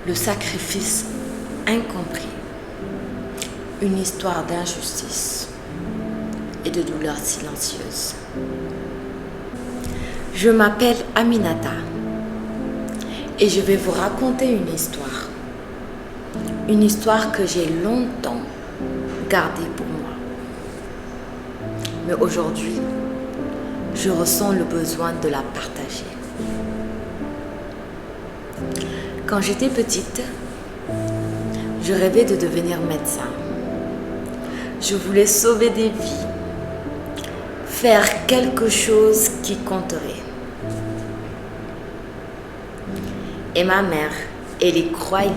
le sacrifice incompris, une histoire d'injustice et de douleur silencieuse. Je m'appelle Aminata et je vais vous raconter une histoire que j'ai longtemps gardée pour moi. Mais aujourd'hui, je ressens le besoin de la partager. Quand j'étais petite, je rêvais de devenir médecin. Je voulais sauver des vies, faire quelque chose qui compterait. Et ma mère, elle y croyait,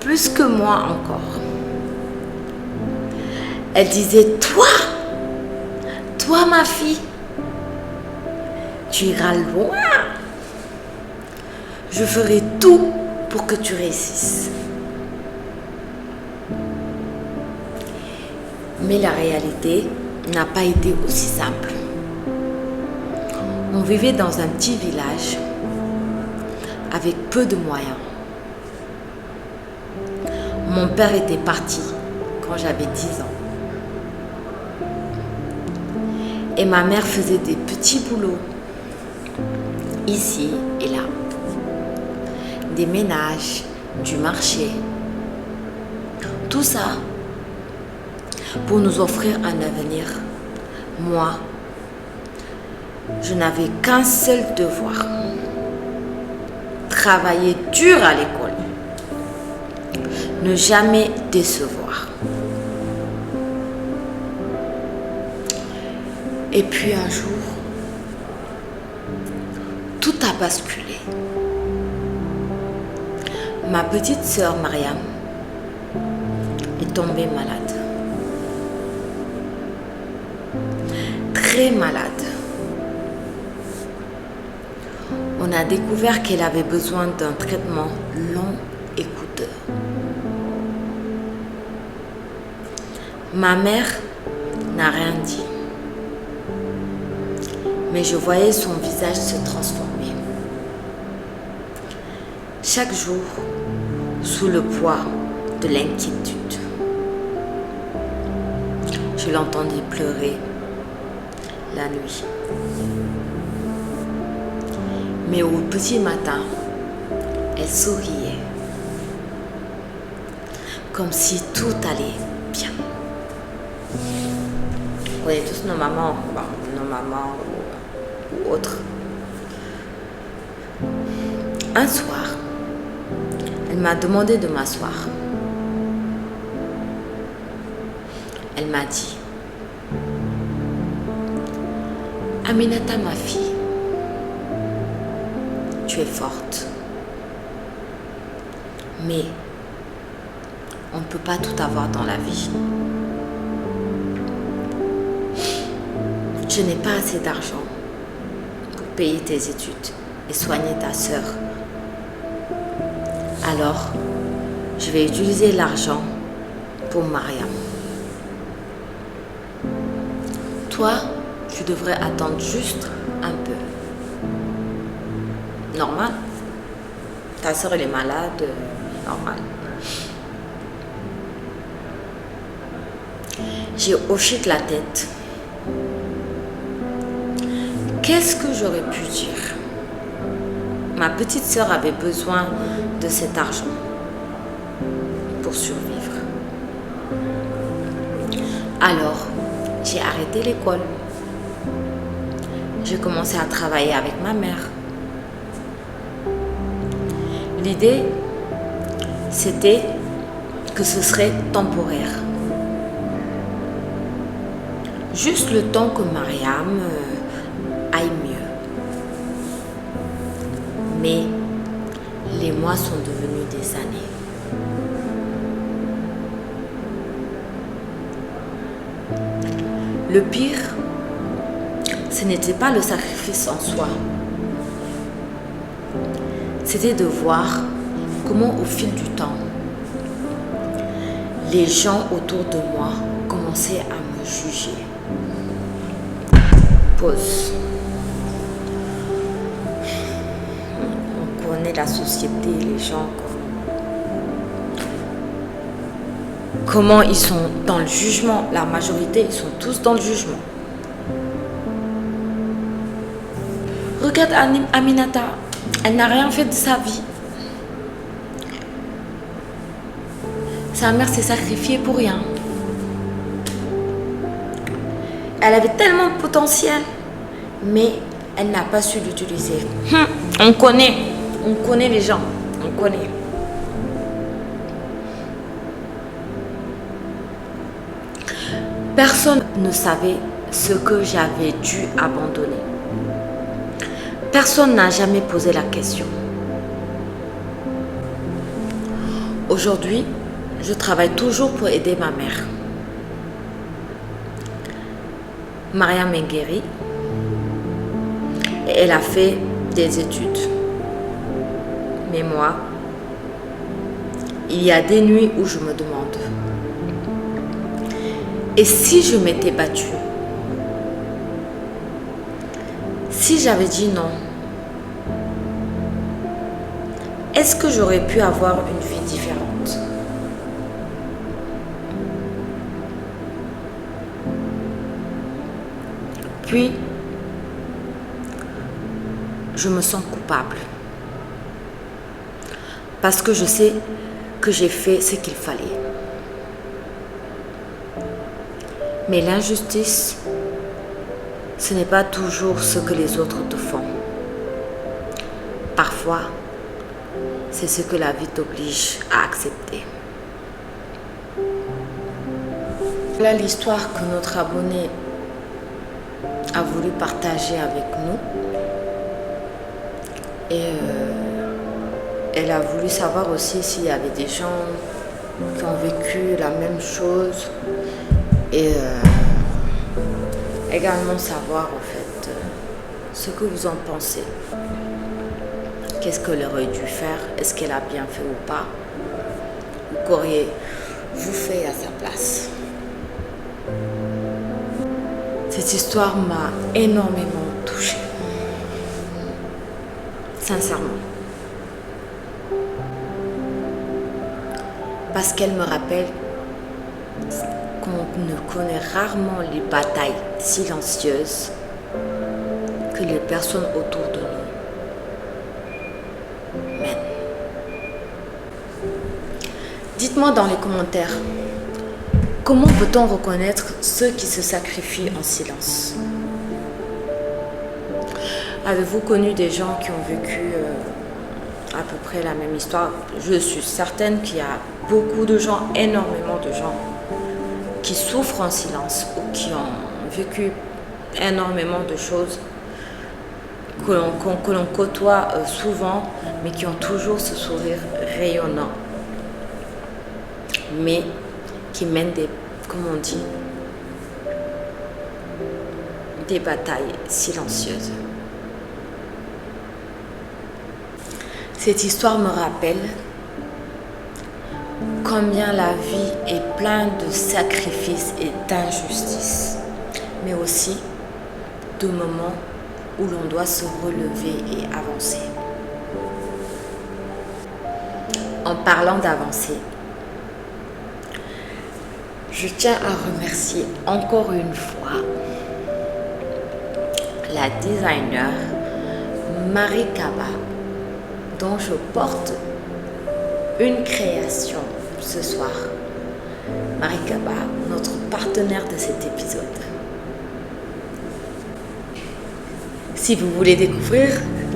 plus que moi encore. Elle disait, toi ma fille, tu iras loin. Je ferai tout pour que tu réussisses. Mais la réalité n'a pas été aussi simple. On vivait dans un petit village avec peu de moyens. Mon père était parti quand j'avais 10 ans. Et ma mère faisait des petits boulots, ici et là. Des ménages, du marché. Tout ça pour nous offrir un avenir. Moi, je n'avais qu'un seul devoir. Travailler dur à l'école. Ne jamais décevoir. Et puis un jour, tout a basculé. Ma petite sœur Mariam est tombée malade. Très malade. On a découvert qu'elle avait besoin d'un traitement long et coûteux. Ma mère n'a rien dit. Mais je voyais son visage se transformer. Chaque jour, sous le poids de l'inquiétude, je l'entendais pleurer la nuit. Mais au petit matin, elle souriait, comme si tout allait bien. Vous connaissez tous nos mamans, ou autres. Un soir, elle m'a demandé de m'asseoir. Elle m'a dit, Aminata, ma fille, tu es forte. Mais on ne peut pas tout avoir dans la vie. Je n'ai pas assez d'argent pour payer tes études et soigner ta sœur. Alors, je vais utiliser l'argent pour Mariam. Toi, tu devrais attendre juste un peu. Normal. Ta sœur, elle est malade. Normal. J'ai hoché de la tête. Qu'est-ce que j'aurais pu dire? Ma petite sœur avait besoin de cet argent pour survivre. Alors, j'ai arrêté l'école. J'ai commencé à travailler avec ma mère. L'idée, c'était que ce serait temporaire. Juste le temps que Mariam aille mieux. Mais les mois sont devenus des années. Le pire, ce n'était pas le sacrifice en soi. C'était de voir comment au fil du temps, les gens autour de moi commençaient à me juger. Pause. On connaît la société, les gens, comment ils sont dans le jugement. La majorité, ils sont tous dans le jugement. Regarde Aminata, elle n'a rien fait de sa vie. Sa mère s'est sacrifiée pour rien. Elle avait tellement de potentiel, mais elle n'a pas su l'utiliser. On connaît les gens, on connaît. Personne ne savait ce que j'avais dû abandonner. Personne n'a jamais posé la question. Aujourd'hui, je travaille toujours pour aider ma mère. Mariam est guérie et elle a fait des études. Mais moi, il y a des nuits où je me demande, et si je m'étais battue? Si j'avais dit non, est-ce que j'aurais pu avoir une vie différente? Puis, je me sens coupable. Parce que je sais que j'ai fait ce qu'il fallait. Mais l'injustice, ce n'est pas toujours ce que les autres te font. Parfois, c'est ce que la vie t'oblige à accepter. Voilà l'histoire que notre abonné a voulu partager avec nous. Et elle a voulu savoir aussi s'il y avait des gens qui ont vécu la même chose. Et également savoir en fait ce que vous en pensez. Qu'est-ce qu'elle aurait dû faire? Est-ce qu'elle a bien fait ou pas? Qu'auriez-vous fait à sa place? Cette histoire m'a énormément touchée. Sincèrement. Parce qu'elle me rappelle qu'on ne connaît rarement les batailles silencieuses que les personnes autour de nous mènent. Dites-moi dans les commentaires, comment peut-on reconnaître ceux qui se sacrifient en silence? Avez-vous connu des gens qui ont vécu à peu près la même histoire? Je suis certaine qu'il y a beaucoup de gens, énormément de gens, qui souffrent en silence ou qui ont vécu énormément de choses que l'on côtoie souvent, mais qui ont toujours ce sourire rayonnant, mais qui mènent comme on dit, des batailles silencieuses. Cette histoire me rappelle combien la vie est pleine de sacrifices et d'injustices, mais aussi de moments où l'on doit se relever et avancer. En parlant d'avancer, je tiens à remercier encore une fois la designer Marie Kaba, dont je porte une création ce soir. Marie Kaba, notre partenaire de cet épisode. Si vous voulez découvrir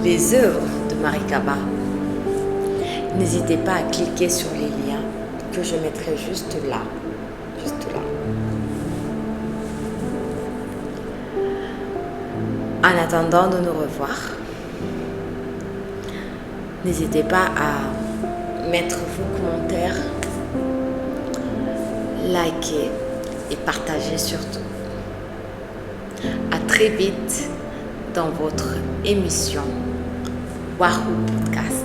les œuvres de Marie Kaba, n'hésitez pas à cliquer sur les liens que je mettrai juste là. En attendant de nous revoir, n'hésitez pas à mettre vos commentaires, liker et partager surtout. À très vite dans votre émission Wahoo Podcast.